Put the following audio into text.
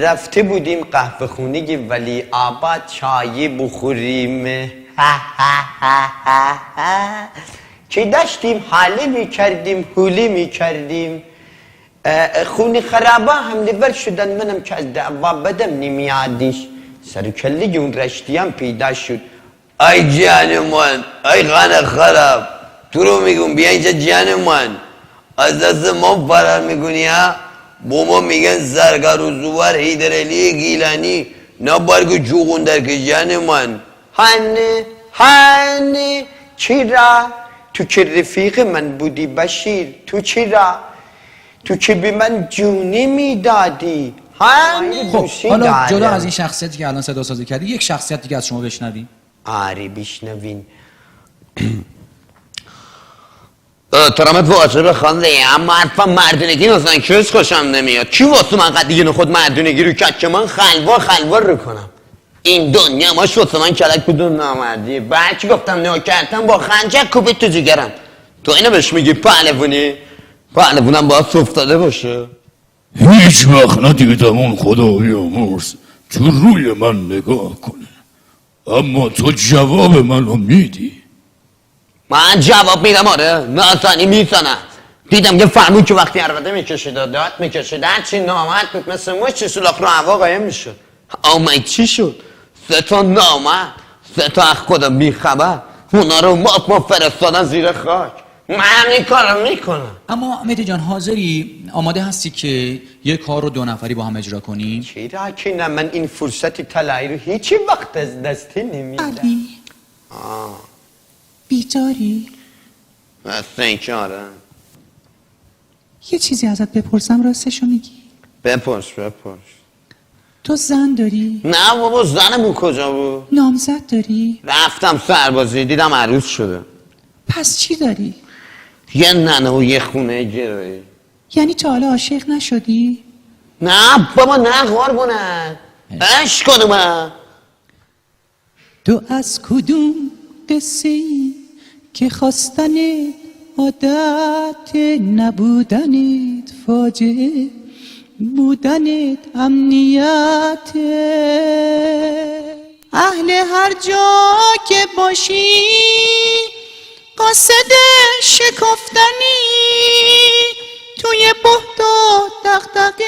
رفته بودیم قهوه خونه ولی آباد چای بخوریم که داشتیم حاله میکردیم حوله میکردیم خونی خرابه هم لور شدن منم که از دعوا بدم نمیادیش سر کله اون رشتیم پیدا شد ای جان من ای خانه خراب تو رو میگم بیا اینجا جان من از دست ما فرار میکنی ها با ما میگن زرگر و زوار حیدرعلی گیلانی نبرگ جوغون در که جان من هنه چرا تو که رفیق من بودی بشیر تو چرا تو که به من جونی میدادی خب حالا جدا از این شخصیتی که الان صدا سازی کردی یک شخصیت دیگه از شما بشنویم. آره بشنوین ترامت واجبه خانده اما حرفا مردونگی مثلا کس خوشم نمیاد کی واسه من قد دیگه خود مردونگی رو کرد که من خلوار رو کنم این دنیا ما شد من کلک کدوم نامردی بعد چی گفتم نو کردم با خنجر کوبید تو جگرم تو اینو بهش میگی پهلوونی پهلوونم باید افتاده باشه هیچ وقت ندیدم اون خدای آمرز تو روی من نگاه کنه اما تو جواب منو میدی من جواب میدم آره نازنی میزنم دیدم یه فرمون که وقتی عربده میکشید داد میکشید هرچی نامرد بود مثل موش سولاخ رو هوا قایم میشد اما چی شد؟ 3 تا نامرد 3 تا از خودم بیخبر اونا رو ما فرستادن زیر خاک من همین کار رو میکنم. اما مهدی جان حاضری آماده هستی که یک کار رو 2 نفری با هم اجرا کنیم؟ چرا که نه من این فرصت طلایی رو هیچی وقت از دستی نمیدم. علی بیداری؟ مثل این که آره یه چیزی ازت بپرسم راستشو میگی؟ بپرس تو زن داری؟ نه بابا زنمون کجا بود؟ نامزد داری؟ رفتم سربازی دیدم عروس شده. پس چی داری؟ یه ننه و یه خونه گرایی. یعنی تا حالا عاشق نشدی؟ نه بابا نه قربونت عشق کنم تو از کدوم قصه ای که خواستنت عادت نبودنت فاجعه بودنت امنیت اهل هر جا که باشی قاصد شکفتنی توی بهت و دغدغه